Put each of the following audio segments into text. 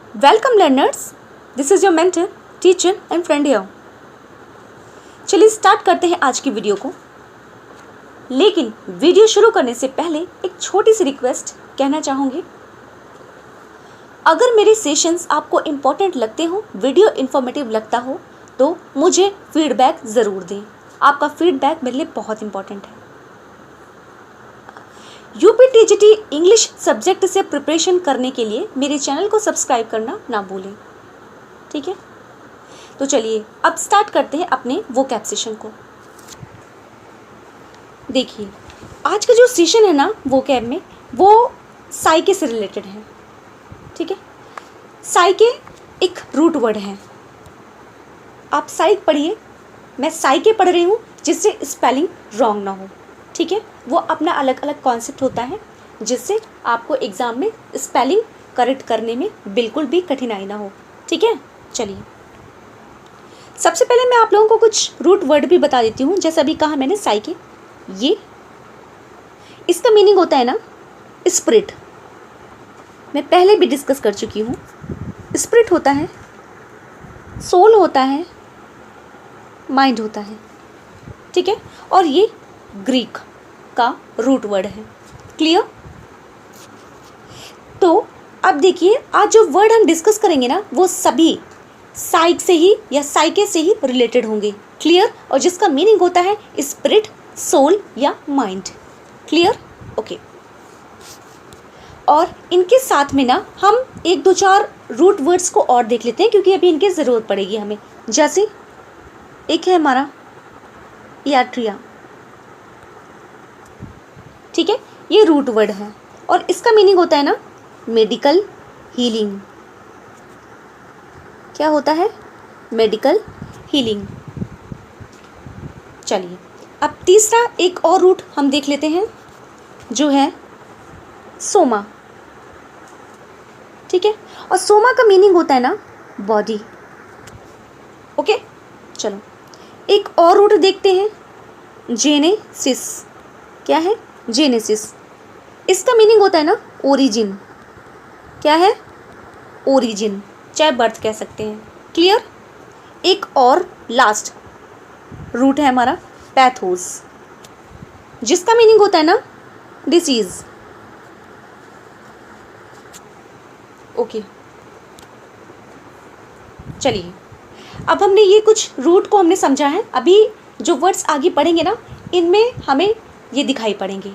Welcome learners, this is your mentor, teacher and friend here. चलिए start करते हैं आज की वीडियो को। लेकिन वीडियो शुरू करने से पहले एक छोटी सी रिक्वेस्ट कहना चाहूँगी। अगर मेरे सेशंस आपको इम्पोर्टेंट लगते हो, वीडियो इन्फॉर्मेटिव लगता हो, तो मुझे फीडबैक ज़रूर दें। आपका फीडबैक मेरे लिए बहुत इम्पोर्टेंट है। यूपीटीजीटी इंग्लिश सब्जेक्ट से प्रिपरेशन करने के लिए मेरे चैनल को सब्सक्राइब करना ना भूलें, ठीक है। तो चलिए अब स्टार्ट करते हैं अपने वोकैब सेशन को। देखिए आज का जो सेशन है ना वोकैब में, वो साइके से रिलेटेड है, ठीक है। साइके एक रूट वर्ड है। आप साइक पढ़िए, मैं साइके पढ़ रही हूँ जिससे स्पेलिंग रॉन्ग ना हो, ठीक है। वो अपना अलग अलग कॉन्सेप्ट होता है जिससे आपको एग्ज़ाम में स्पेलिंग करेक्ट करने में बिल्कुल भी कठिनाई ना हो, ठीक है। चलिए सबसे पहले मैं आप लोगों को कुछ रूट वर्ड भी बता देती हूँ। जैसा अभी कहा मैंने साइके, ये इसका मीनिंग होता है ना स्पिरिट। मैं पहले भी डिस्कस कर चुकी हूँ। स्पिरिट होता है, सोल होता है, माइंड होता है, ठीक है। और ये ग्रीक का रूट वर्ड है। क्लियर? तो अब देखिए आज जो वर्ड हम डिस्कस करेंगे ना वो सभी साइक से ही या साइके से ही रिलेटेड होंगे। क्लियर? और जिसका मीनिंग होता है स्पिरिट, सोल या माइंड। क्लियर? ओके। और इनके साथ में ना हम एक दो चार रूट वर्ड्स को और देख लेते हैं क्योंकि अभी इनकी ज़रूरत पड़ेगी हमें। जैसे एक है हमारा याट्रिया, ठीक है। ये रूट वर्ड है और इसका मीनिंग होता है ना मेडिकल हीलिंग। क्या होता है? Medical healing. चलिए अब तीसरा एक और रूट हम देख लेते हैं जो है सोमा, ठीक है। और सोमा का मीनिंग होता है ना बॉडी। ओके, चलो एक और रूट देखते हैं जेनेसिस। क्या है? जेनेसिस। इसका मीनिंग होता है ना ओरिजिन। क्या है? ओरिजिन, चाहे बर्थ कह सकते हैं। क्लियर? एक और लास्ट रूट है हमारा पैथोस, जिसका मीनिंग होता है ना डिसीज। ओके, चलिए अब हमने ये कुछ रूट को हमने समझा है। अभी जो वर्ड्स आगे पढ़ेंगे ना इनमें हमें ये दिखाई पड़ेंगे,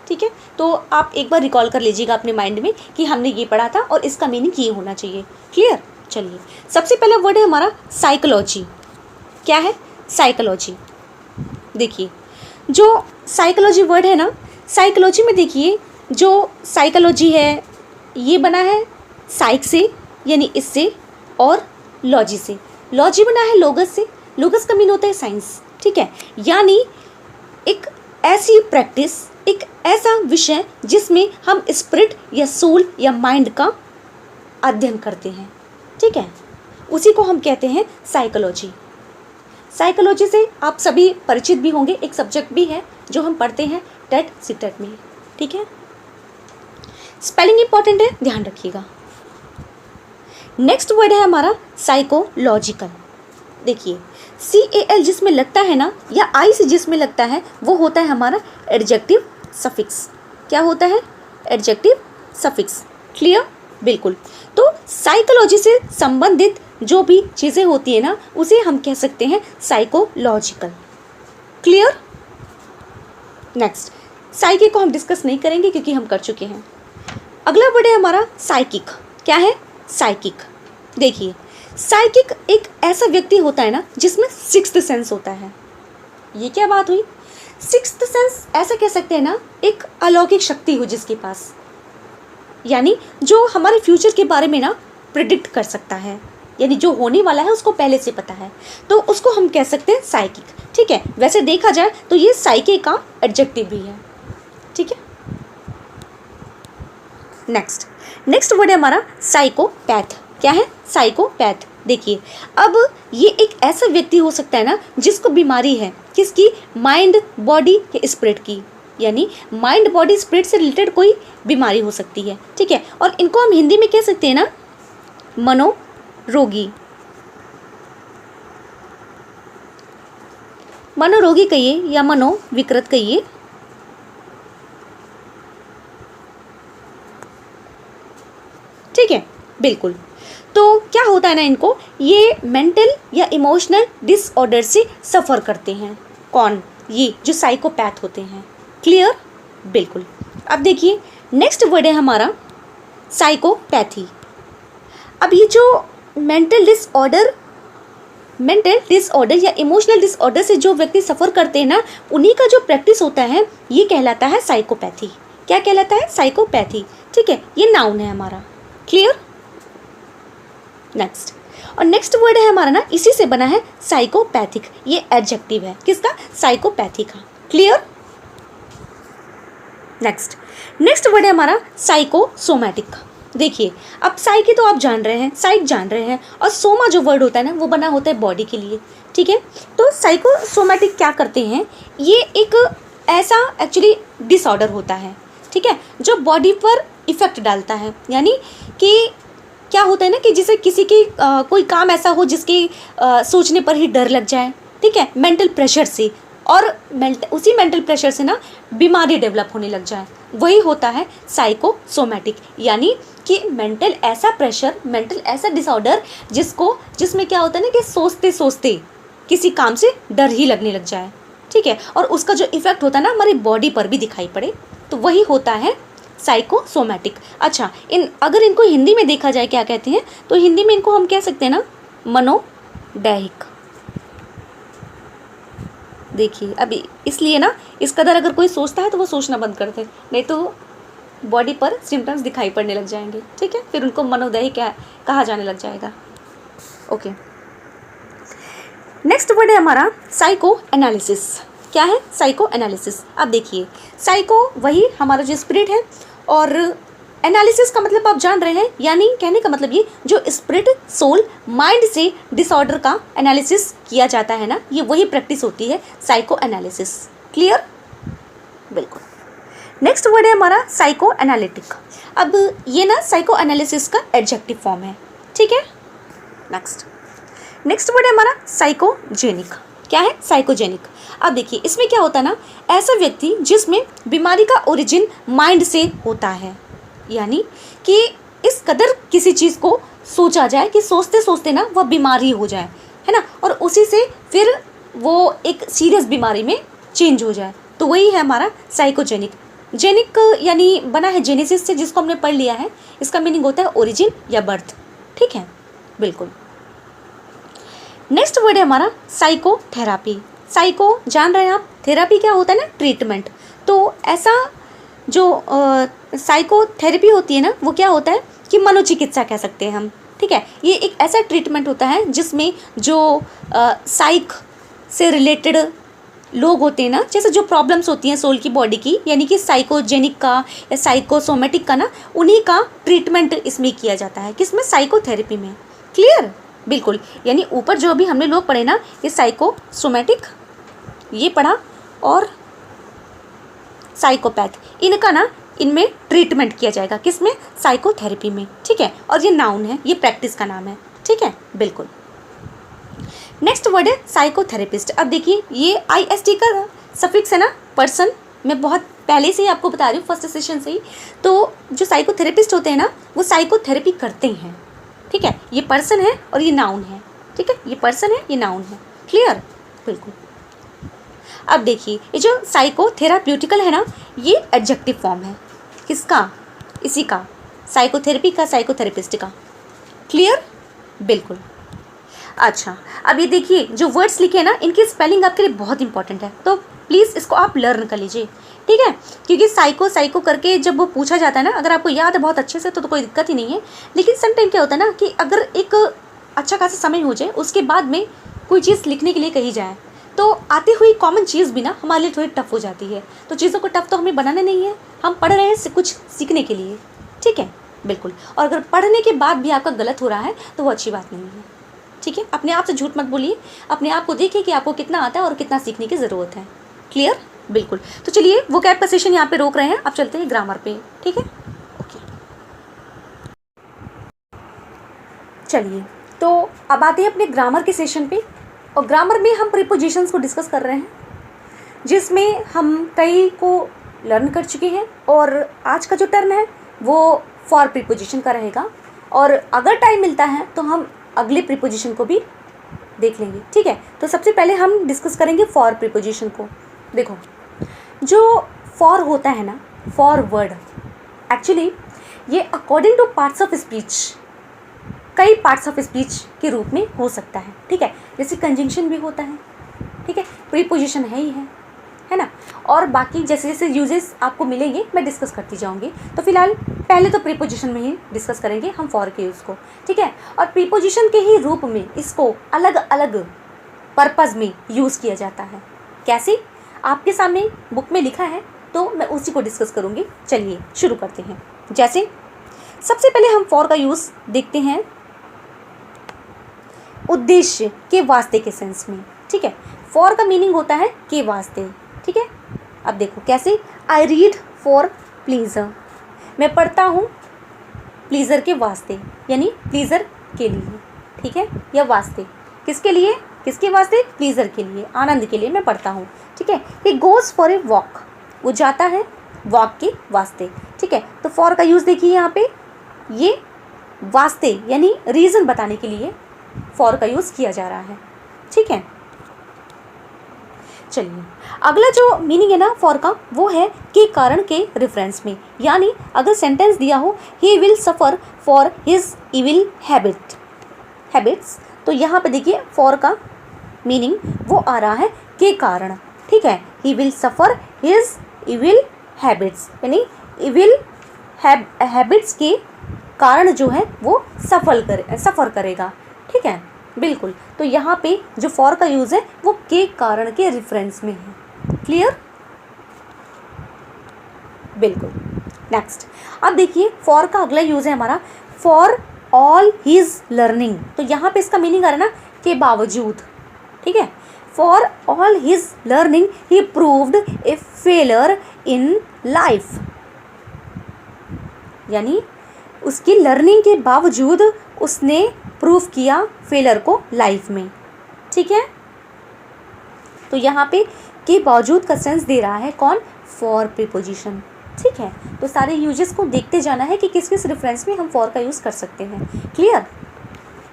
ठीक है। तो आप एक बार रिकॉल कर लीजिएगा अपने माइंड में कि हमने ये पढ़ा था और इसका मीनिंग ये होना चाहिए। क्लियर? चलिए सबसे पहला वर्ड है हमारा साइकोलॉजी। क्या है? साइकोलॉजी। देखिए जो साइकोलॉजी वर्ड है ना, साइकोलॉजी में देखिए जो साइकोलॉजी है ये बना है साइक से यानी इससे, और लॉजी से। लॉजी बना है लोगस से। लोगस का मीन होता है साइंस, ठीक है। यानी एक ऐसी प्रैक्टिस, एक ऐसा विषय जिसमें हम स्पिरिट या सोल या माइंड का अध्ययन करते हैं, ठीक है। उसी को हम कहते हैं साइकोलॉजी। साइकोलॉजी से आप सभी परिचित भी होंगे, एक सब्जेक्ट भी है जो हम पढ़ते हैं टेट सीटेट में, ठीक है। स्पेलिंग इंपॉर्टेंट है, ध्यान रखिएगा। नेक्स्ट वर्ड है हमारा साइकोलॉजिकल। देखिए CAL जिसमें लगता है ना या I से जिसमें लगता है वो होता है हमारा एडजेक्टिव सफिक्स। क्या होता है? Adjective suffix. क्लियर? बिल्कुल। तो साइकोलॉजी से संबंधित जो भी चीज़ें होती है ना उसे हम कह सकते हैं साइकोलॉजिकल। क्लियर? नेक्स्ट साइके को हम डिस्कस नहीं करेंगे क्योंकि हम कर चुके हैं। अगला वर्ड है हमारा साइकिक। क्या है? साइकिक। देखिए साइकिक एक ऐसा व्यक्ति होता है ना जिसमें सिक्स्थ सेंस होता है। ये क्या बात हुई? सिक्स्थ सेंस ऐसा कह सकते हैं ना एक अलौकिक शक्ति हो जिसके पास, यानी जो हमारे फ्यूचर के बारे में ना प्रिडिक्ट कर सकता है, यानी जो होने वाला है उसको पहले से पता है, तो उसको हम कह सकते हैं साइकिक, ठीक है। वैसे देखा जाए तो ये साइके का एडजेक्टिव भी है, ठीक है। नेक्स्ट वर्ड है हमारा साइकोपैथ। क्या है? साइकोपैथ। देखिए अब ये एक ऐसा व्यक्ति हो सकता है ना जिसको बीमारी है, किसकी? माइंड, बॉडी या स्पिरिट की। यानी माइंड बॉडी स्पिरिट से रिलेटेड कोई बीमारी हो सकती है, ठीक है। और इनको हम हिंदी में कह सकते हैं ना मनोरोगी, मनोरोगी कहिए या मनोविकृत कहिए। ठीक है, बिल्कुल। तो क्या होता है ना, इनको ये मेंटल या इमोशनल डिसऑर्डर से सफ़र करते हैं। कौन? ये जो साइकोपैथ होते हैं। क्लियर? बिल्कुल। अब देखिए नेक्स्ट वर्ड है हमारा साइकोपैथी। अब ये जो मेंटल डिसऑर्डर या इमोशनल डिसऑर्डर से जो व्यक्ति सफ़र करते हैं ना, उन्हीं का जो प्रैक्टिस होता है ये कहलाता है साइकोपैथी। क्या कहलाता है? साइकोपैथी। ठीक है, ये नाउन है हमारा। क्लियर? नेक्स्ट, और नेक्स्ट वर्ड है हमारा ना, इसी से बना है साइकोपैथिक। ये एडजेक्टिव है किसका? साइकोपैथी का। क्लियर? नेक्स्ट वर्ड है हमारा साइकोसोमैटिक। देखिए अब साइकी तो आप जान रहे हैं, साइक जान रहे हैं, और सोमा जो वर्ड होता है ना वो बना होता है बॉडी के लिए। ठीक है, तो साइकोसोमैटिक क्या करते हैं? ये एक ऐसा एक्चुअली डिसऑर्डर होता है, ठीक है, जो बॉडी पर इफेक्ट डालता है। यानी कि क्या होता है ना कि जैसे किसी की कोई काम ऐसा हो जिसके सोचने पर ही डर लग जाए, ठीक है, मेंटल प्रेशर से, और उसी मेंटल प्रेशर से ना बीमारी डेवलप होने लग जाए, वही होता है साइकोसोमैटिक। यानी कि मेंटल ऐसा प्रेशर, मेंटल ऐसा डिसऑर्डर जिसमें क्या होता है ना कि सोचते सोचते किसी काम से डर ही लगने लग जाए। ठीक है, और उसका जो इफेक्ट होता है ना हमारी बॉडी पर भी दिखाई पड़े, तो वही होता है साइकोसोमैटिक। अच्छा, अगर इनको हिंदी में देखा जाए क्या कहते हैं, तो हिंदी में इनको हम कह सकते हैं ना मनोदैहिक। देखिए अभी इसलिए ना इस कदर अगर कोई सोचता है तो वो सोचना बंद कर दे, नहीं तो बॉडी पर सिम्टम्स दिखाई पड़ने लग जाएंगे। ठीक है, फिर उनको मनोदैहिक कहा जाने लग जाएगा। ओके, नेक्स्ट वर्ड है हमारा साइको एनालिसिस। क्या है? Psycho analysis. अब देखिए साइको वही हमारा जो स्पिरिट है, और एनालिसिस का मतलब आप जान रहे हैं, यानी कहने का मतलब ये जो स्पिरिट, सोल, माइंड से डिसऑर्डर का एनालिसिस किया जाता है ना, ये वही प्रैक्टिस होती है साइको एनालिसिस। क्लियर? बिल्कुल। नेक्स्ट वर्ड है हमारा साइको एनालिटिक। अब ये ना साइको एनालिसिस का एडजेक्टिव फॉर्म है। ठीक है, नेक्स्ट वर्ड है हमारा साइकोजेनिक। क्या है? साइकोजेनिक। अब देखिए इसमें क्या होता है ना, ऐसा व्यक्ति जिसमें बीमारी का ओरिजिन माइंड से होता है, यानी कि इस कदर किसी चीज़ को सोचा जाए कि सोचते सोचते ना वह बीमारी हो जाए, है ना, और उसी से फिर वो एक सीरियस बीमारी में चेंज हो जाए, तो वही है हमारा साइकोजेनिक। जेनिक यानी बना है जेनेसिस से, जिसको हमने पढ़ लिया है, इसका मीनिंग होता है ओरिजिन या बर्थ। ठीक है, बिल्कुल। नेक्स्ट वर्ड है हमारा साइकोथेरापी। साइको जान रहे हैं आप, थेरापी क्या होता है ना, ट्रीटमेंट। तो ऐसा जो साइकोथेरेपी होती है ना, वो क्या होता है कि मनोचिकित्सा कह सकते हैं हम। ठीक है, ये एक ऐसा ट्रीटमेंट होता है जिसमें जो साइक से रिलेटेड लोग होते हैं ना, जैसे जो प्रॉब्लम्स होती हैं सोल की, बॉडी की, यानी कि साइकोजेनिक का या साइकोसोमेटिक का ना, उन्हीं का ट्रीटमेंट इसमें किया जाता है। किसमें? साइकोथेरेपी में। क्लियर? बिल्कुल। यानी ऊपर जो अभी हमने लोग पढ़े ना, ये साइकोसोमेटिक ये पढ़ा, और साइकोपैथ, इनका ना इनमें ट्रीटमेंट किया जाएगा। किसमें? साइकोथेरेपी में। ठीक है, और ये नाउन है, ये प्रैक्टिस का नाम है। ठीक है, बिल्कुल। नेक्स्ट वर्ड है साइकोथेरेपिस्ट। अब देखिए ये IST का सफिक्स है ना, पर्सन, मैं बहुत पहले से ही आपको बता रही हूँ, फर्स्ट सेशन से ही। तो जो साइकोथेरेपिस्ट होते हैं ना, वो साइकोथेरेपी करते हैं। ठीक है, ये पर्सन है और ये नाउन है। ठीक है, ये पर्सन है, ये नाउन है। क्लियर? बिल्कुल। अब देखिए ये जो साइकोथेराप्यूटिकल है ना, ये एडजेक्टिव फॉर्म है। किसका? इसी का, साइकोथेरेपी का, साइकोथेरेपिस्ट का। क्लियर? बिल्कुल। अच्छा, अब ये देखिए जो वर्ड्स लिखे हैं ना, इनकी स्पेलिंग आपके लिए बहुत इंपॉर्टेंट है, तो प्लीज़ इसको आप लर्न कर लीजिए। ठीक है, क्योंकि साइको करके जब वो पूछा जाता है ना, अगर आपको याद है बहुत अच्छे से तो कोई दिक्कत ही नहीं है, लेकिन सम टाइम क्या होता है ना कि अगर एक अच्छा खासा समय हो जाए, उसके बाद में कोई चीज़ लिखने के लिए कही जाए, तो आती हुई कॉमन चीज़ भी ना हमारे लिए थोड़ी टफ हो जाती है। तो चीज़ों को टफ तो हमें बनाना नहीं है, हम पढ़ रहे हैं कुछ सीखने के लिए। ठीक है, बिल्कुल। और अगर पढ़ने के बाद भी आपका गलत हो रहा है तो वो अच्छी बात नहीं है। ठीक है, अपने आप से झूठ मत बोलिए, अपने आप को देखिए कि आपको कितना आता है और कितना सीखने की ज़रूरत है। क्लियर? बिल्कुल। तो चलिए वो कैब का सेशन यहाँ पे रोक रहे हैं, अब चलते हैं ग्रामर पे। ठीक है, ओके। चलिए, तो अब आते हैं अपने ग्रामर के सेशन पे। और ग्रामर में हम प्रीपोजिशंस को डिस्कस कर रहे हैं, जिसमें हम कई को लर्न कर चुके हैं। और आज का जो टर्न है वो फॉर प्रीपोजिशन का रहेगा, और अगर टाइम मिलता है तो हम अगले प्रीपोजिशन को भी देख लेंगे, ठीक है। तो सबसे पहले हम डिस्कस करेंगे फॉर प्रीपोजिशन को। देखो, जो फॉर होता है ना, फॉर वर्ड, एक्चुअली ये according two parts of speech, कई पार्ट्स ऑफ स्पीच के रूप में हो सकता है, ठीक है। जैसे कंजंक्शन भी होता है, ठीक है, प्रीपोजिशन है ही है ना। और बाकी जैसे जैसे यूजेस आपको मिलेंगे मैं डिस्कस करती जाऊंगी। तो फिलहाल पहले तो प्रीपोजिशन में ही डिस्कस करेंगे हम फॉर के यूज़ को, ठीक है। और प्रीपोजिशन के ही रूप में इसको अलग अलग पर्पज़ में यूज़ किया जाता है। कैसे, आपके सामने बुक में लिखा है, तो मैं उसी को डिस्कस करूँगी। चलिए शुरू करते हैं। जैसे सबसे पहले हम फॉर का यूज़ देखते हैं उद्देश्य के वास्ते के सेंस में, ठीक है। फॉर का मीनिंग होता है के वास्ते, ठीक है। अब देखो कैसे, आई रीड फॉर प्लीज़र, मैं पढ़ता हूँ प्लीज़र के वास्ते, यानी प्लीज़र के लिए, ठीक है, या वास्ते, किसके लिए, किसके वास्ते, प्लीज़र के लिए, आनंद के लिए मैं पढ़ता हूँ, ठीक है। He goes for a walk, वो जाता है वॉक के वास्ते, ठीक है। तो फॉर का यूज़ देखिए यहाँ पे, ये वास्ते यानी रीज़न बताने के लिए फॉर का यूज़ किया जा रहा है, ठीक है। चलिए, अगला जो मीनिंग है ना फॉर का, वो है के कारण के रेफरेंस में, यानी अगर सेंटेंस दिया हो he will suffer for his evil habits, तो यहाँ पे देखिए फॉर का मीनिंग वो आ रहा है के कारण, ठीक है। He will suffer his evil habits, यानी इविल हैबिट्स के कारण जो है वो सफ़र करेगा, ठीक है, बिल्कुल। तो यहाँ पे जो फॉर का यूज़ है वो के कारण के रेफरेंस में है, क्लियर, बिल्कुल। नेक्स्ट, अब देखिए फॉर का अगला यूज़ है हमारा फॉर ऑल हिज लर्निंग, तो यहाँ पे इसका मीनिंग आ रहा है ना के बावजूद, ठीक है। For all his learning he proved A failure in life, यानी उसकी लर्निंग के बावजूद उसने प्रूव किया फेलियर को लाइफ में, ठीक है। तो यहाँ पे के बावजूद का सेंस दे रहा है कौन, फॉर प्रीपोजिशन, ठीक है। तो सारे यूजेस को देखते जाना है कि किस किस रेफरेंस में हम फॉर का यूज़ कर सकते हैं, क्लियर,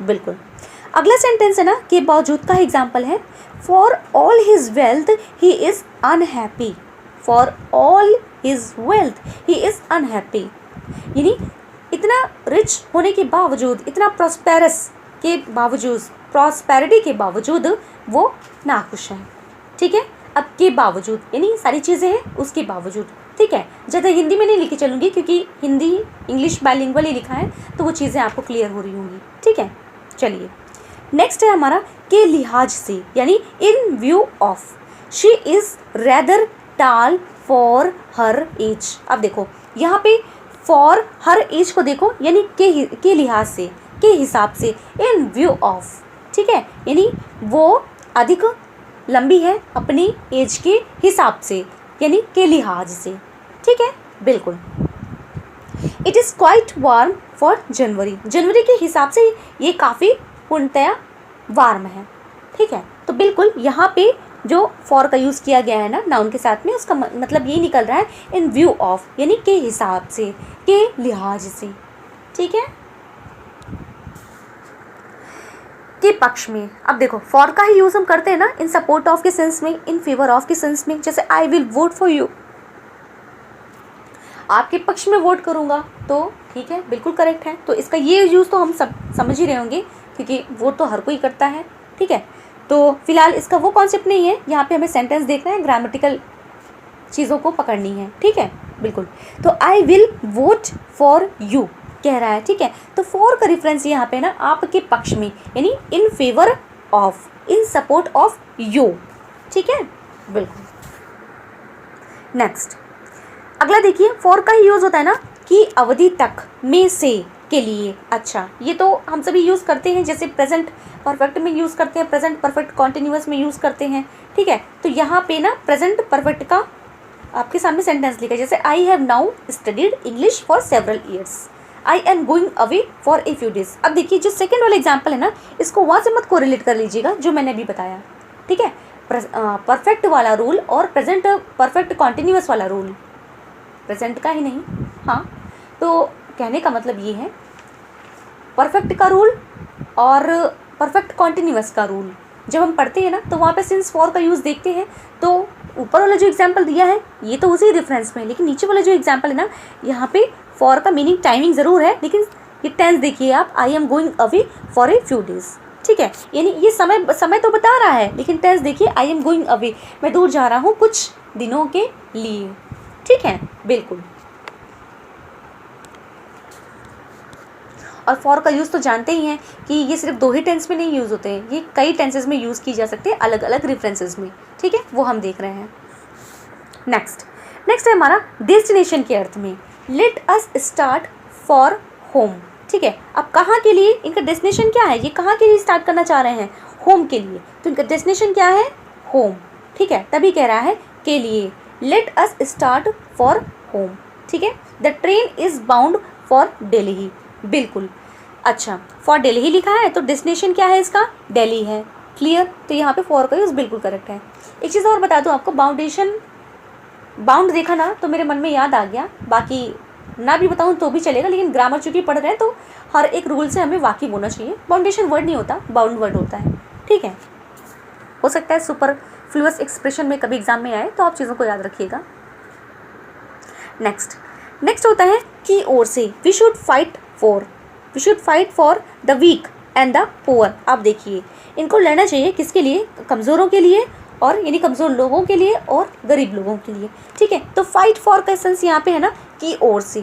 बिल्कुल। अगला सेंटेंस है ना के बावजूद का एग्जाम्पल है for all his wealth he is unhappy, for all his wealth he is unhappy, यानी इतना रिच होने के बावजूद, इतना प्रॉस्पेरिटी के बावजूद वो नाखुश है, ठीक है। अब के बावजूद यानी सारी चीज़ें हैं उसके बावजूद, ठीक है। ज़्यादा हिंदी में नहीं लिखी चलूँगी क्योंकि हिंदी इंग्लिश बाइलिंगुअल ही लिखा है, तो वो चीज़ें आपको क्लियर हो रही होंगी, ठीक है। चलिए, नेक्स्ट है हमारा के लिहाज से, यानी इन view of, she is rather टाल फॉर हर एज। अब देखो यहाँ पे फॉर हर एज को देखो, यानी के लिहाज से, के हिसाब से, इन व्यू ऑफ, ठीक है, यानी वो अधिक लंबी है अपनी एज के हिसाब से, यानी के लिहाज से, ठीक है, बिल्कुल। It is quite warm for January, जनवरी के हिसाब से ये काफ़ी पूर्णतया वार्म है, ठीक है। तो बिल्कुल यहाँ पे जो फॉर का यूज़ किया गया है ना नाउन के साथ में, उसका मतलब ये निकल रहा है इन व्यू ऑफ, यानी के हिसाब से, के लिहाज से, ठीक है, के पक्ष में। अब देखो फॉर का ही यूज़ हम करते हैं ना इन सपोर्ट ऑफ के सेंस में, इन फेवर ऑफ के सेंस में, जैसे I will vote for you, आपके पक्ष में वोट करूँगा, तो ठीक है, बिल्कुल करेक्ट है। तो इसका ये यूज़ तो हम सब समझ ही रहे होंगे क्योंकि वोट तो हर कोई करता है, ठीक है। तो फिलहाल इसका वो कॉन्सेप्ट नहीं है, यहाँ पे हमें सेंटेंस देखना है, ग्रामेटिकल चीज़ों को पकड़नी है, ठीक है, बिल्कुल। तो I will vote for you कह रहा है, ठीक है। तो फॉर का रेफरेंस यहाँ पे ना आपके पक्ष में, यानी in favour of, in support of you, ठीक है, बिल्कुल। नेक्स्ट, अगला देखिए फॉर का ही यूज़ होता है ना कि अवधि तक, में से, के लिए। अच्छा, ये तो हम सभी यूज़ करते हैं, जैसे प्रेजेंट परफेक्ट में यूज़ करते हैं, प्रेजेंट परफेक्ट कॉन्टिन्यूअस में यूज़ करते हैं, ठीक है। तो यहाँ पे ना प्रेजेंट परफेक्ट का आपके सामने सेंटेंस लिखा है, जैसे I have now studied English for several years. I am going away for a few days. अब देखिए जो सेकेंड वाला एग्जाम्पल है ना, इसको वहाँ से मत कोरिलेट कर लीजिएगा जो मैंने अभी बताया, ठीक है। परफेक्ट वाला रूल और प्रेजेंट परफेक्ट कॉन्टिन्यूअस वाला रूल, प्रेजेंट का ही नहीं, हाँ। तो कहने का मतलब ये है परफेक्ट का रूल और परफेक्ट कॉन्टिन्यूअस का रूल जब हम पढ़ते हैं ना, तो वहाँ पे सिंस फॉर का यूज़ देखते हैं। तो ऊपर वाला जो एग्जाम्पल दिया है ये तो उसी रेफरेंस में है, लेकिन नीचे वाला जो एग्जाम्पल है ना, यहाँ पे फॉर का मीनिंग टाइमिंग ज़रूर है, लेकिन ये टेंस देखिए आप, I am going away for a few days, ठीक है। यानी ये समय तो बता रहा है, लेकिन टेंस देखिए, आई एम गोइंग अवे, मैं दूर जा रहा हूँ कुछ दिनों के लिए, ठीक है, बिल्कुल। और फॉर का यूज़ तो जानते ही हैं कि ये सिर्फ 2 ही टेंस में नहीं यूज़ होते हैं, ये कई टेंसेज में यूज़ की जा सकते हैं, अलग अलग रेफरेंसेस में, ठीक है, वो हम देख रहे हैं। नेक्स्ट है हमारा डेस्टिनेशन के अर्थ में, let us start for home, ठीक है। अब कहाँ के लिए, इनका डेस्टिनेशन क्या है, ये कहाँ के लिए स्टार्ट करना चाह रहे हैं, होम के लिए, तो इनका डेस्टिनेशन क्या है, होम, ठीक है, तभी कह रहा है के लिए, let us start for home, ठीक है। The train is bound for Delhi, बिल्कुल, अच्छा, फॉर दिल्ली ही लिखा है तो डेस्टिनेशन क्या है इसका, दिल्ली है, क्लियर। तो यहाँ पे फॉर का यूज़ बिल्कुल करेक्ट है। एक चीज़ और बता दूँ आपको, बाउंड देखा ना तो मेरे मन में याद आ गया, बाकी ना भी बताऊँ तो भी चलेगा, लेकिन ग्रामर चूँकि पढ़ रहे हैं तो हर एक रूल से हमें वाकिफ होना चाहिए। बाउंडेशन वर्ड नहीं होता, बाउंड वर्ड होता है, ठीक है। हो सकता है सुपरफ्लुअस एक्सप्रेशन में कभी एग्जाम में आए, तो आप चीज़ों को याद रखिएगा। नेक्स्ट होता है की ओर से, we should fight for the weak and the poor. आप देखिए इनको लड़ना चाहिए किसके लिए, कमज़ोरों के लिए, और यानी कमज़ोर लोगों के लिए और गरीब लोगों के लिए, ठीक है। तो फाइट फॉर का सेंस यहाँ पे है ना की ओर से,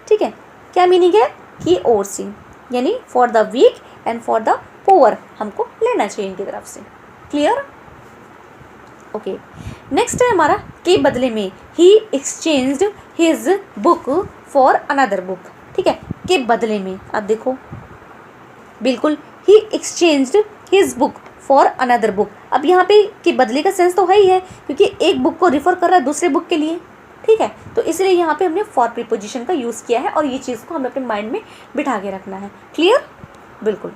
ठीक है। क्या मीनिंग है, की ओर से, यानी for the weak and for the poor हमको लेना चाहिए इनकी तरफ से, क्लियर, ओके। नेक्स्ट है हमारा के बदले में, he exchanged his book for another book, ठीक है, के बदले में। अब देखो बिल्कुल, he exchanged his book for another book. अब यहाँ पे के बदले का सेंस तो है ही है, क्योंकि एक बुक को रिफ़र कर रहा है दूसरे बुक के लिए, ठीक है। तो इसलिए यहाँ पे हमने फॉर प्रीपोजिशन का यूज़ किया है, और ये चीज़ को हमें अपने माइंड में बिठा के रखना है, क्लियर, बिल्कुल।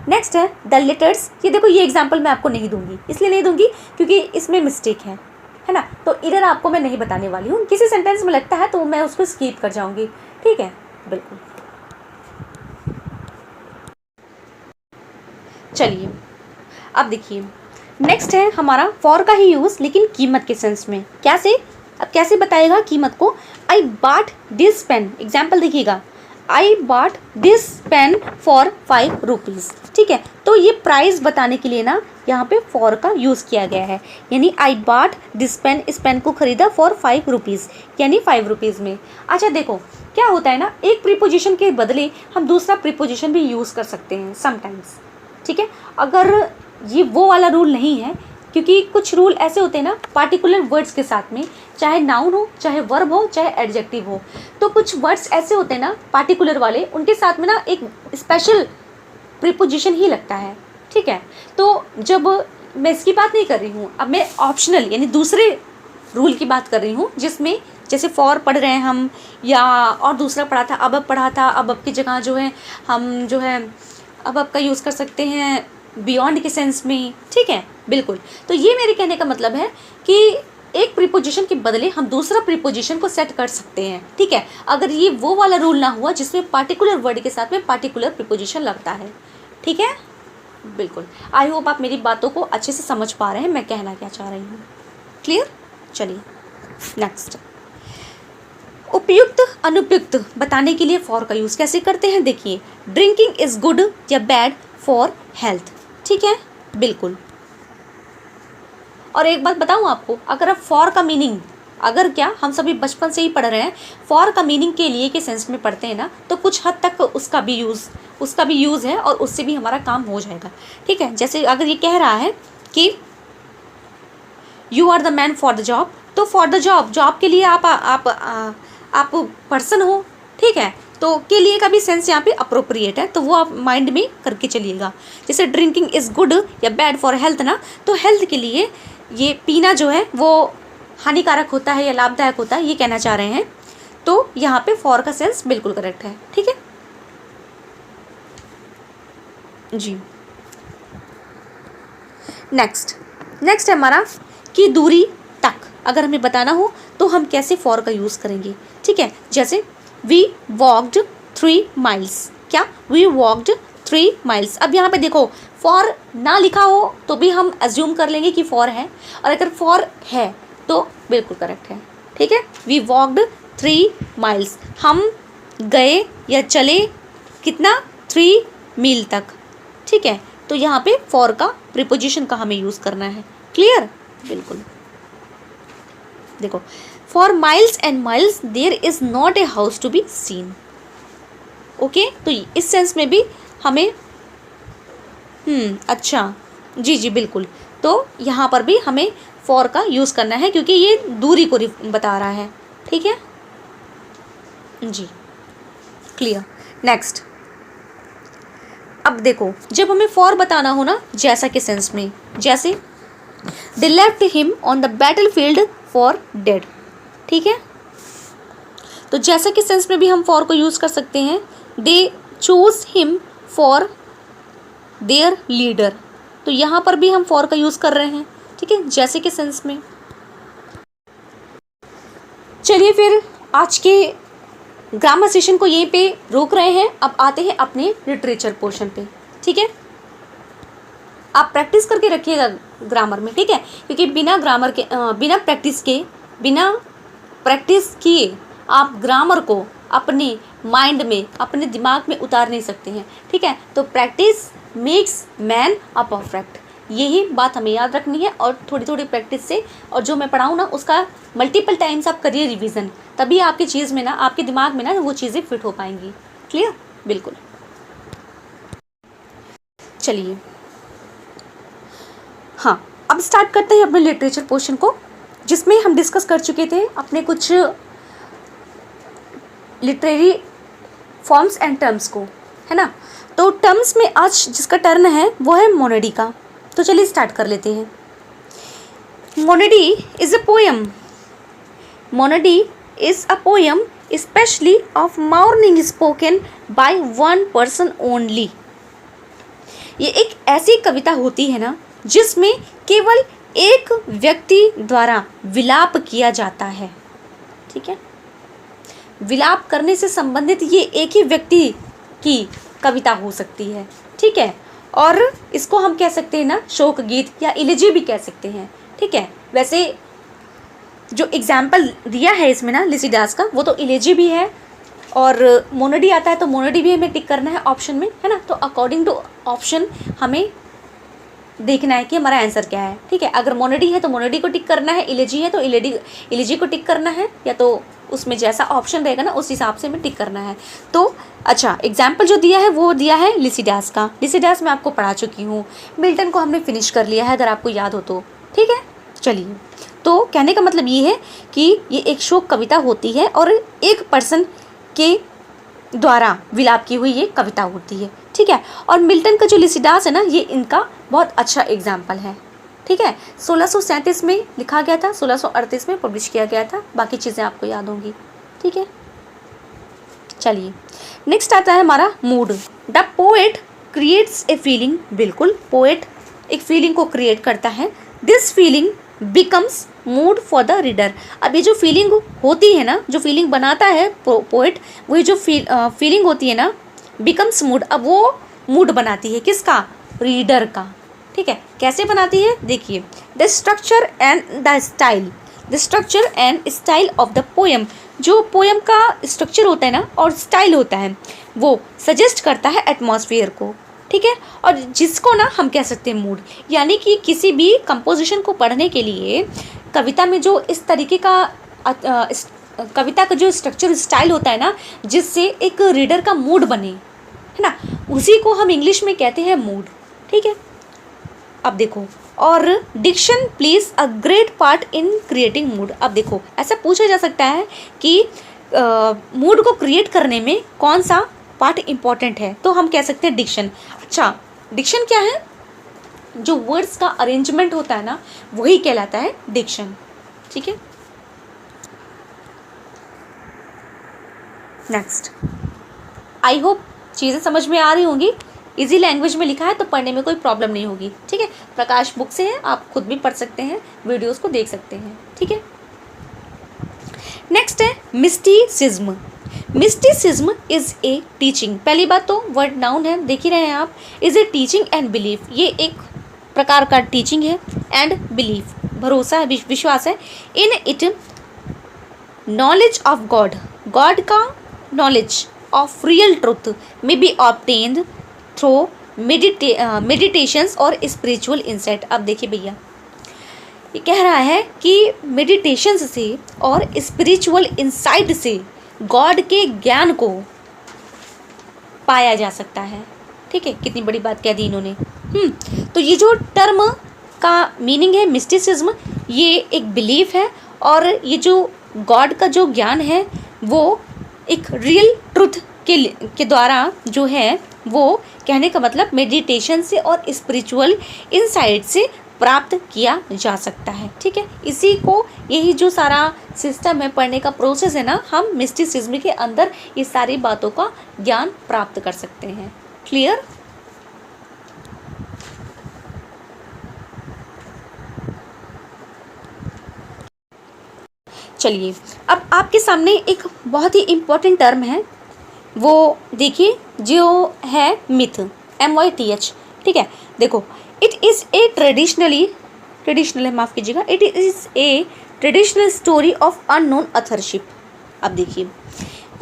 नेक्स्ट है द लेटर्स, ये देखो ये एग्जाम्पल मैं आपको नहीं दूंगी, इसलिए नहीं दूंगी क्योंकि इसमें मिस्टेक है ना, तो इधर आपको मैं नहीं बताने वाली हूँ। किसी सेंटेंस में लगता है तो मैं उसको स्किप कर जाऊँगी, ठीक है, बिल्कुल। चलिए अब देखिए, नेक्स्ट है हमारा फॉर का ही यूज़, लेकिन कीमत के सेंस में। अब कैसे बताएगा कीमत को, आई बाट दिस पेन, एग्जाम्पल देखिएगा, आई बाट दिस पेन फॉर 5 रुपीज़, ठीक है। तो ये प्राइस बताने के लिए ना यहाँ पे फॉर का यूज़ किया गया है, यानी आई बाट दिस पेन, इस पेन को खरीदा फॉर 5 रुपीज़, यानी 5 रुपीज़ में। अच्छा देखो क्या होता है ना, एक प्रीपोजिशन के बदले हम दूसरा प्रीपोजिशन भी यूज़ कर सकते हैं समटाइम्स, ठीक है। अगर ये वो वाला रूल नहीं है, क्योंकि कुछ रूल ऐसे होते हैं ना पार्टिकुलर वर्ड्स के साथ में, चाहे नाउन हो, चाहे वर्ब हो, चाहे एडजेक्टिव हो, तो कुछ वर्ड्स ऐसे होते हैं ना पार्टिकुलर वाले, उनके साथ में ना एक स्पेशल प्रीपोजिशन ही लगता है, ठीक है। तो जब मैं इसकी बात नहीं कर रही हूँ, अब मैं ऑप्शनल यानी दूसरे रूल की बात कर रही हूँ, जिसमें जैसे फॉर पढ़ रहे हैं हम, या और दूसरा पढ़ा था अब पढ़ा था, अब की जगह जो है हम जो है अब का यूज़ कर सकते हैं बियॉन्ड के सेंस में, ठीक है, बिल्कुल। तो ये मेरे कहने का मतलब है कि एक प्रीपोजिशन के बदले हम दूसरा प्रीपोजिशन को सेट कर सकते हैं, ठीक है, अगर ये वो वाला रूल ना हुआ जिसमें पार्टिकुलर वर्ड के साथ में पार्टिकुलर प्रीपोजिशन लगता है, ठीक है, बिल्कुल। आई होप आप मेरी बातों को अच्छे से समझ पा रहे हैं मैं कहना क्या चाह रही हूँ, क्लियर। चलिए नेक्स्ट, उपयुक्त अनुपयुक्त बताने के लिए फॉर का यूज़ कैसे करते हैं, देखिए, ड्रिंकिंग इज़ गुड या बैड फॉर हेल्थ, ठीक है, बिल्कुल। और एक बात बताऊं आपको, अगर आप फॉर का मीनिंग, अगर क्या हम सभी बचपन से ही पढ़ रहे हैं, फॉर का मीनिंग के लिए के सेंस में पढ़ते हैं ना, तो कुछ हद तक उसका भी यूज़ है और उससे भी हमारा काम हो जाएगा, ठीक है। जैसे अगर ये कह रहा है कि you are the man for the job, तो फॉर द जॉब के लिए आप पर्सन हो, ठीक है, तो के लिए का भी सेंस यहाँ पे अप्रोप्रिएट है, तो वो आप माइंड में करके चलिएगा। जैसे ड्रिंकिंग इज़ गुड या बैड फॉर हेल्थ ना, तो हेल्थ के लिए ये पीना जो है वो हानिकारक होता है या लाभदायक होता है, ये कहना चाह रहे हैं। तो यहाँ पे फॉर का सेंस बिल्कुल करेक्ट है। ठीक है जी। नेक्स्ट है हमारा कि दूरी तक अगर हमें बताना हो तो हम कैसे फॉर का यूज़ करेंगे। ठीक है, जैसे वी वॉक्ड 3 माइल्स। क्या? We walked 3 miles. अब यहाँ पे देखो फॉर ना लिखा हो तो भी हम अज्यूम कर लेंगे कि फॉर है, और अगर फॉर है तो बिल्कुल करेक्ट है। ठीक है, वी वॉक्ड 3 माइल्स। हम गए या चले कितना? 3 मील तक। ठीक है, तो यहाँ पे फॉर का प्रीपोजिशन का हमें यूज़ करना है। क्लियर? बिल्कुल। देखो, for miles and miles there is not a house to be seen. Okay, तो इस सेंस में भी हमें अच्छा जी बिल्कुल। तो यहाँ पर भी हमें फॉर का यूज़ करना है क्योंकि ये दूरी को बता रहा है। ठीक है जी, क्लियर। नेक्स्ट, अब देखो जब हमें फॉर बताना हो ना जैसा के सेंस में, जैसे they left him on the battle field for dead. ठीक है, तो जैसा के सेंस में भी हम फॉर को यूज़ कर सकते हैं। They choose him for their leader, तो यहाँ पर भी हम फॉर का यूज़ कर रहे हैं। ठीक है, जैसे के सेंस में। चलिए फिर आज के ग्रामर सेशन को यहीं पे रोक रहे हैं। अब आते हैं अपने लिटरेचर पोर्शन पे। ठीक है, आप प्रैक्टिस करके रखिएगा ग्रामर में। ठीक है, क्योंकि बिना प्रैक्टिस किए आप ग्रामर को अपने माइंड में, अपने दिमाग में उतार नहीं सकते हैं। ठीक है, तो practice makes man a perfect, यही बात हमें याद रखनी है। और थोड़ी थोड़ी प्रैक्टिस से, और जो मैं पढ़ाऊँ ना उसका मल्टीपल टाइम्स आप करिए रिवीजन, तभी आपकी चीज़ में ना, आपके दिमाग में ना वो चीज़ें फिट हो पाएंगी। क्लियर? बिल्कुल। चलिए हाँ, अब स्टार्ट करते हैं अपने लिटरेचर पोर्शन को, जिसमें हम डिस्कस कर चुके थे अपने कुछ लिटरेरी फॉर्म्स एंड टर्म्स को, है ना। तो टर्म्स में आज जिसका टर्न है वो है मोनेडी का। तो चलिए स्टार्ट कर लेते हैं। Monody is a poem. Monody is a poem specially of morning spoken by one person only. ये एक ऐसी कविता होती है ना जिसमें केवल एक व्यक्ति द्वारा विलाप किया जाता है। ठीक है, विलाप करने से संबंधित ये एक ही व्यक्ति की कविता हो सकती है। ठीक है, और इसको हम कह सकते हैं ना शोक गीत या इलेजी भी कह सकते हैं। ठीक है, वैसे जो एग्जाम्पल दिया है इसमें ना लिसिडास का, वो तो इलेजी भी है, और मोनेडी आता है तो मोनेडी भी हमें टिक करना है ऑप्शन में, है ना। तो अकॉर्डिंग टू ऑप्शन हमें देखना है कि हमारा आंसर क्या है। ठीक है, अगर मोनेडी है तो मोनेडी को टिक करना है, इलेजी है तो इलेजी को टिक करना है, या तो उसमें जैसा ऑप्शन रहेगा ना उस हिसाब से हमें टिक करना है। तो अच्छा, एग्जाम्पल जो दिया है वो दिया है लिसिडास का। लिसिडास मैं आपको पढ़ा चुकी हूँ। मिल्टन को हमने फिनिश कर लिया है अगर आपको याद हो तो। ठीक है, चलिए, तो कहने का मतलब ये है कि ये एक शोक कविता होती है और एक पर्सन के द्वारा विलाप की हुई ये कविता होती है। ठीक है, और मिल्टन का जो लिसिडास है ना, ये इनका बहुत अच्छा एग्जाम्पल है। ठीक है, 1637 में लिखा गया था, 1638 में पब्लिश किया गया था। बाकी चीज़ें आपको याद होंगी। ठीक है, चलिए नेक्स्ट आता है हमारा mood. The poet creates a feeling. बिल्कुल, पोएट एक फीलिंग को क्रिएट करता है। This feeling becomes mood for the reader. अब ये जो फीलिंग होती है ना, जो फीलिंग बनाता है पोएट, वही जो फीलिंग होती है ना, बिकम्स मूड। अब वो मूड बनाती है किसका? रीडर का। ठीक है, कैसे बनाती है? देखिए, the structure and the style. The structure and style of the poem, जो पोएम का स्ट्रक्चर होता है ना और स्टाइल होता है, वो सजेस्ट करता है एटमॉस्फेयर को। ठीक है, और जिसको ना हम कह सकते हैं मूड। यानी कि किसी भी कंपोजिशन को पढ़ने के लिए कविता में जो इस तरीके का कविता का जो स्ट्रक्चर स्टाइल होता है ना, जिससे एक रीडर का मूड बने, है ना, उसी को हम इंग्लिश में कहते हैं मूड। ठीक है, अब देखो, और diction plays a great part in creating mood. अब देखो, ऐसा पूछा जा सकता है कि मूड को क्रिएट करने में कौन सा पार्ट इम्पॉर्टेंट है, तो हम कह सकते हैं डिक्शन। अच्छा, डिक्शन क्या है? जो वर्ड्स का अरेंजमेंट होता है ना, वही कहलाता है डिक्शन। ठीक है, नेक्स्ट, आई होप चीज़ें समझ में आ रही होंगी। इजी लैंग्वेज में लिखा है तो पढ़ने में कोई प्रॉब्लम नहीं होगी, ठीक है। प्रकाश बुक से है, आप खुद भी पढ़ सकते हैं, वीडियोस को देख सकते हैं, ठीक है। नेक्स्ट है mysticism. Mysticism is a teaching. पहली बात तो वर्ड नाउन है, देख ही रहे हैं आप। Is a teaching and belief, ये एक प्रकार का टीचिंग है, एंड बिलीफ भरोसा है, विश्वास है। In it knowledge of God, God का knowledge of real truth may be obtained through meditations और स्पिरिचुअल इंसाइट। अब देखिए भैया, ये कह रहा है कि मेडिटेशंस से और स्पिरिचुअल इंसाइट से गॉड के ज्ञान को पाया जा सकता है, ठीक है। कितनी बड़ी बात कह दी इन्होंने। तो ये जो टर्म का मीनिंग है मिस्टिसिज्म, ये एक बिलीफ है, और ये जो गॉड का जो ज्ञान है वो एक रियल ट्रुथ के द्वारा जो है, वो कहने का मतलब मेडिटेशन से और स्पिरिचुअल इनसाइट से प्राप्त किया जा सकता है, ठीक है। इसी को, यही जो सारा सिस्टम है, पढ़ने का प्रोसेस है ना, हम मिस्टिसिज्म के अंदर इस सारी बातों का ज्ञान प्राप्त कर सकते हैं। क्लियर? चलिए, अब आपके सामने एक बहुत ही इम्पोर्टेंट टर्म है, वो देखिए, जो है मिथ, MYTH, ठीक है। देखो, इट इज़ ए ट्रेडिशनल है, माफ़ कीजिएगा, it is a traditional story of unknown authorship. अब देखिए,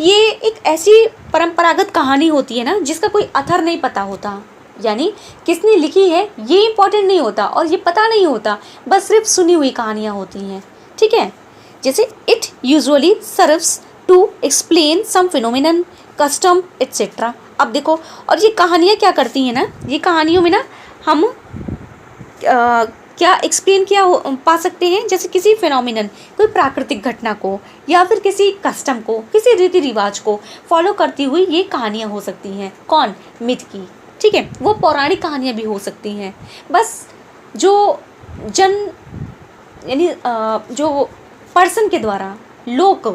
ये एक ऐसी परंपरागत कहानी होती है ना, जिसका कोई अथर नहीं पता होता, यानी किसने लिखी है ये इम्पोर्टेंट नहीं होता, और ये पता नहीं होता, बस सिर्फ सुनी हुई कहानियाँ होती हैं, ठीक है। जैसे it usually serves to explain some phenomenon, custom etcetera. अब देखो, और ये कहानियाँ क्या करती हैं ना, ये कहानियों में ना हम क्या एक्सप्लेन किया पा सकते हैं, जैसे किसी फिनोमिनन, कोई प्राकृतिक घटना को, या फिर किसी कस्टम को, किसी रीति रिवाज को फॉलो करती हुई ये कहानियाँ हो सकती हैं। कौन? मिथ की, ठीक है। वो पौराणिक कहानियाँ भी हो सकती हैं। बस जो यानी जो पर्सन के द्वारा, लोक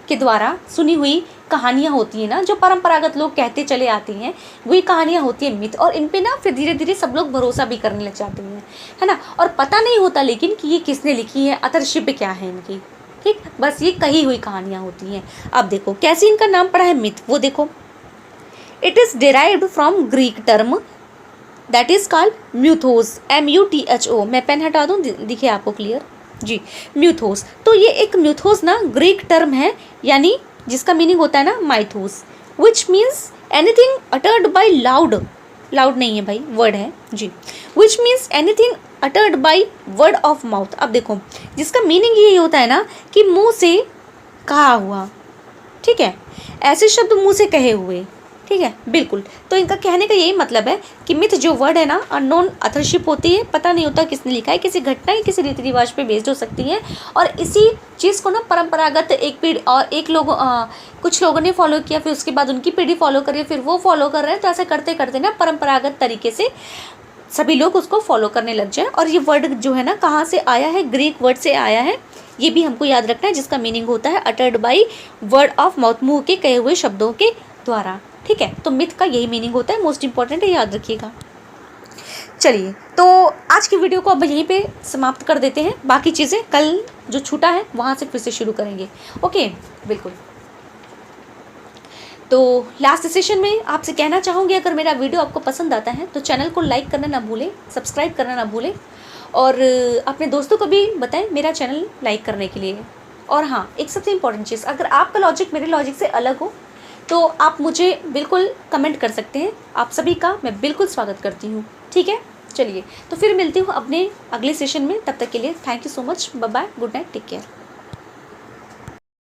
के द्वारा सुनी हुई कहानियाँ होती हैं ना, जो परंपरागत लोग कहते चले आते हैं, वही कहानियाँ होती हैं मिथ। और इन पे ना फिर धीरे धीरे सब लोग भरोसा भी करने लग जाते हैं, है ना। और पता नहीं होता लेकिन कि ये किसने लिखी है, अथरशिप क्या है इनकी, ठीक। बस ये कही हुई कहानियाँ होती हैं। अब देखो कैसे इनका नाम पड़ा है मिथ, वो देखो, it is derived from Greek term that is called muthos, MUTHO। मैं पेन हटा दूँ, दिखे आपको क्लियर जी, म्यूथोस। तो ये एक म्यूथोस ना ग्रीक टर्म है, यानी जिसका मीनिंग होता है ना mythos, which means anything uttered by loud नहीं है भाई, वर्ड है जी, which means anything uttered by word of mouth. अब देखो, जिसका मीनिंग यही होता है ना कि मुंह से कहा हुआ, ठीक है, ऐसे शब्द मुंह से कहे हुए, ठीक है, बिल्कुल। तो इनका कहने का यही मतलब है कि मिथ जो वर्ड है ना, अननोन अथरशिप होती है, पता नहीं होता किसने लिखा है, किसी घटना या किसी रीति रिवाज पे बेस्ड हो सकती है, और इसी चीज़ को ना परंपरागत एक पीढ़ी और कुछ लोगों ने फॉलो किया, फिर उसके बाद उनकी पीढ़ी फॉलो कर रही है, फिर वो फॉलो कर रहे हैं, तो ऐसे करते करते ना परंपरागत तरीके से सभी लोग उसको फॉलो करने लग जाए। और ये वर्ड जो है ना, कहाँ से आया है? ग्रीक वर्ड से आया है, ये भी हमको याद रखना है, जिसका मीनिंग होता है uttered by word of mouth, मुँह के कहे हुए शब्दों के द्वारा, ठीक है। तो मिथ का यही मीनिंग होता है, मोस्ट इंपॉर्टेंट है, याद रखिएगा। चलिए, तो आज की वीडियो को अब यहीं पे समाप्त कर देते हैं, बाकी चीज़ें कल जो छूटा है वहाँ से फिर से शुरू करेंगे। ओके, बिल्कुल। तो लास्ट सेशन में आपसे कहना चाहूँगी, अगर मेरा वीडियो आपको पसंद आता है तो चैनल को लाइक करना ना भूलें, सब्सक्राइब करना ना भूलें, और अपने दोस्तों को भी बताएं मेरा चैनल लाइक करने के लिए। और हाँ, एक सबसे इम्पॉर्टेंट चीज़, अगर आपका लॉजिक मेरे लॉजिक से अलग हो तो आप मुझे बिल्कुल कमेंट कर सकते हैं, आप सभी का मैं बिल्कुल स्वागत करती हूँ, ठीक है। चलिए, तो फिर मिलती हूँ अपने अगले सेशन में, तब तक के लिए thank you so much, bye bye, good night, take care.